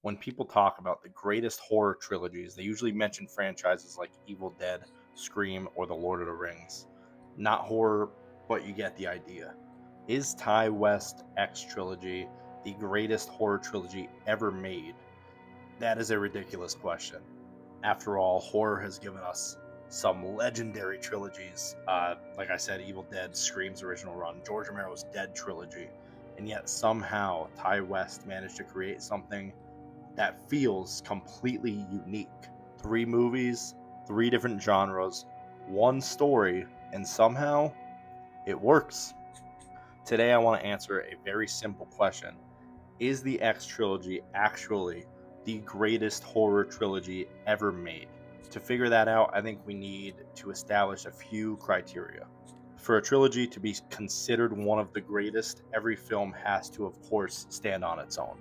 When people talk about the greatest horror trilogies, they usually mention franchises like Evil Dead, Scream, or The Lord of the Rings. Not horror, but you get the idea. Is Ty West X trilogy the greatest horror trilogy ever made? That is a ridiculous question. After all, horror has given us some legendary trilogies. Like I said, Evil Dead, Scream's original run, George Romero's Dead trilogy, and yet somehow Ty West managed to create something that feels completely unique. Three movies, three different genres, one story, and somehow it works. Today, I want to answer a very simple question. Is the X trilogy actually the greatest horror trilogy ever made? To figure that out, I think we need to establish a few criteria. For a trilogy to be considered one of the greatest, every film has to, of course, stand on its own.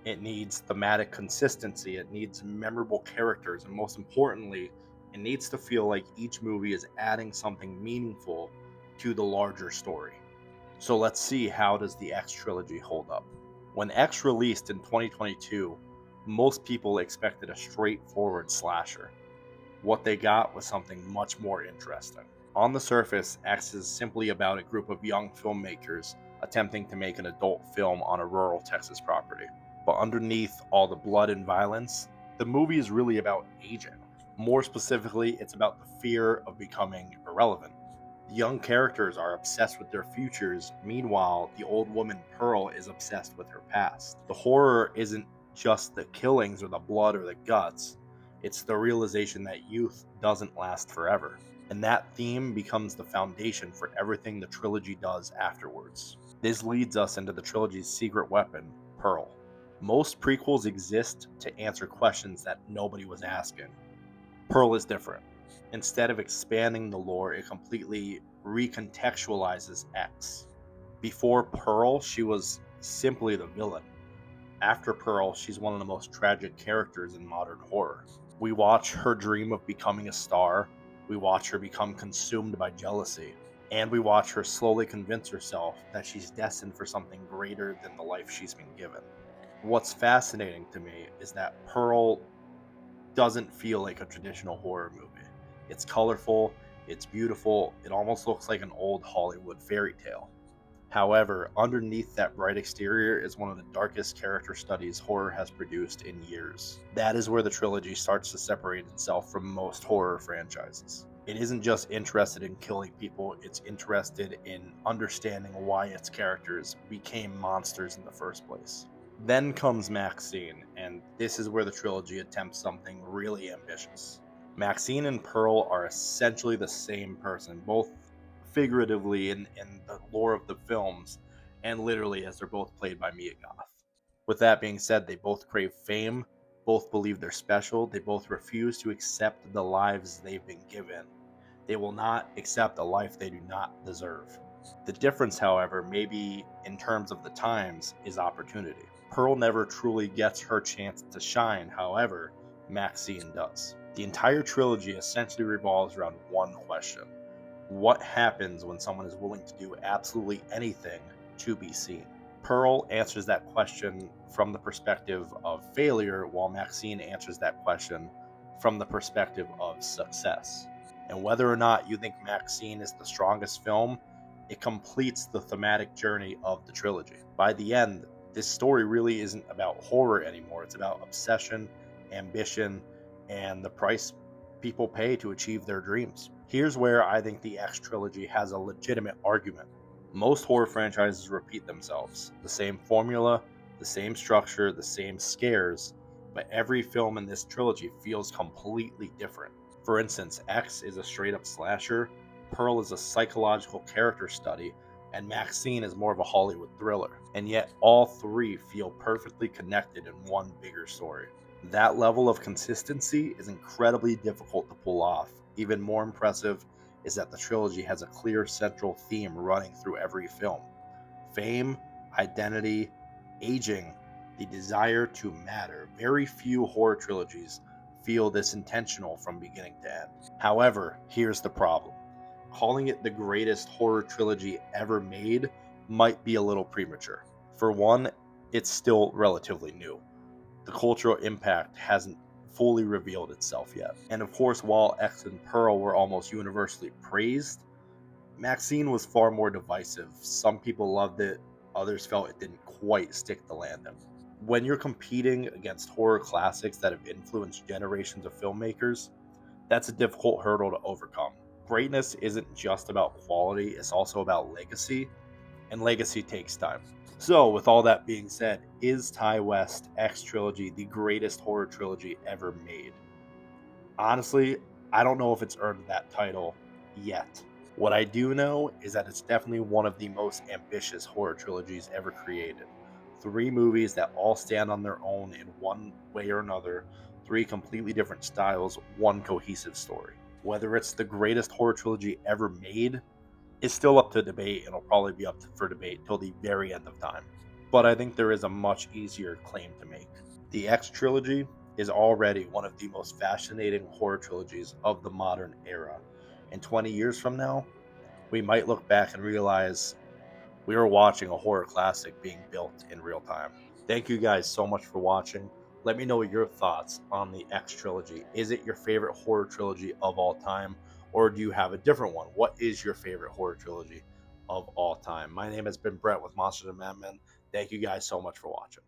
It needs thematic consistency, it needs memorable characters, and most importantly, it needs to feel like each movie is adding something meaningful to the larger story. So let's see, how does the X trilogy hold up? When X released in 2022, most people expected a straightforward slasher. What they got was something much more interesting. On the surface, X is simply about a group of young filmmakers attempting to make an adult film on a rural Texas property. But underneath all the blood and violence, the movie is really about aging. More specifically, it's about the fear of becoming irrelevant. The young characters are obsessed with their futures, meanwhile, the old woman Pearl is obsessed with her past. The horror isn't just the killings or the blood or the guts, it's the realization that youth doesn't last forever. And that theme becomes the foundation for everything the trilogy does afterwards. This leads us into the trilogy's secret weapon, Pearl. Most prequels exist to answer questions that nobody was asking. Pearl is different. Instead of expanding the lore, it completely recontextualizes X. Before Pearl, she was simply the villain. After Pearl, she's one of the most tragic characters in modern horror. We watch her dream of becoming a star, we watch her become consumed by jealousy, and we watch her slowly convince herself that she's destined for something greater than the life she's been given. What's fascinating to me is that Pearl doesn't feel like a traditional horror movie. It's colorful, it's beautiful, it almost looks like an old Hollywood fairy tale. However, underneath that bright exterior is one of the darkest character studies horror has produced in years. That is where the trilogy starts to separate itself from most horror franchises. It isn't just interested in killing people, it's interested in understanding why its characters became monsters in the first place. Then comes Maxxxine, and this is where the trilogy attempts something really ambitious. Maxine and Pearl are essentially the same person, both figuratively in the lore of the films, and literally as they're both played by Mia Goth. With that being said, they both crave fame, both believe they're special, they both refuse to accept the lives they've been given. They will not accept a life they do not deserve. The difference, however, maybe in terms of the times, is opportunity. Pearl never truly gets her chance to shine, however, Maxine does. The entire trilogy essentially revolves around one question: what happens when someone is willing to do absolutely anything to be seen? Pearl answers that question from the perspective of failure, while Maxine answers that question from the perspective of success. And whether or not you think Maxine is the strongest film, it completes the thematic journey of the trilogy. By the end, this story really isn't about horror anymore, it's about obsession, ambition, and the price people pay to achieve their dreams. Here's where I think the X trilogy has a legitimate argument. Most horror franchises repeat themselves, the same formula, the same structure, the same scares, but every film in this trilogy feels completely different. For instance, X is a straight up slasher, Pearl is a psychological character study, and Maxine is more of a Hollywood thriller. And yet, all three feel perfectly connected in one bigger story. That level of consistency is incredibly difficult to pull off. Even more impressive is that the trilogy has a clear central theme running through every film: fame, identity, aging, the desire to matter. Very few horror trilogies feel this intentional from beginning to end. However, here's the problem: calling it the greatest horror trilogy ever made might be a little premature. For one, it's still relatively new. the cultural impact hasn't fully revealed itself yet. And of course, while X and Pearl were almost universally praised, Maxxxine was far more divisive. Some people loved it, others felt it didn't quite stick the landing. When you're competing against horror classics that have influenced generations of filmmakers, that's a difficult hurdle to overcome. Greatness isn't just about quality, it's also about legacy, and legacy takes time. So, with all that being said, is Ty West X Trilogy the greatest horror trilogy ever made? Honestly, I don't know if it's earned that title yet. What I do know is that it's definitely one of the most ambitious horror trilogies ever created. Three movies that all stand on their own in one way or another, three completely different styles, one cohesive story. Whether it's the greatest horror trilogy ever made is still up to debate and will probably be for debate till the very end of time. But I think there is a much easier claim to make. The X trilogy is already one of the most fascinating horror trilogies of the modern era. And 20 years from now, we might look back and realize we were watching a horror classic being built in real time. Thank you guys so much for watching. Let me know your thoughts on the X trilogy. Is it your favorite horror trilogy of all time, or do you have a different one? What is your favorite horror trilogy of all time? My name has been Brett with Monsters and Madmen. Thank you guys so much for watching.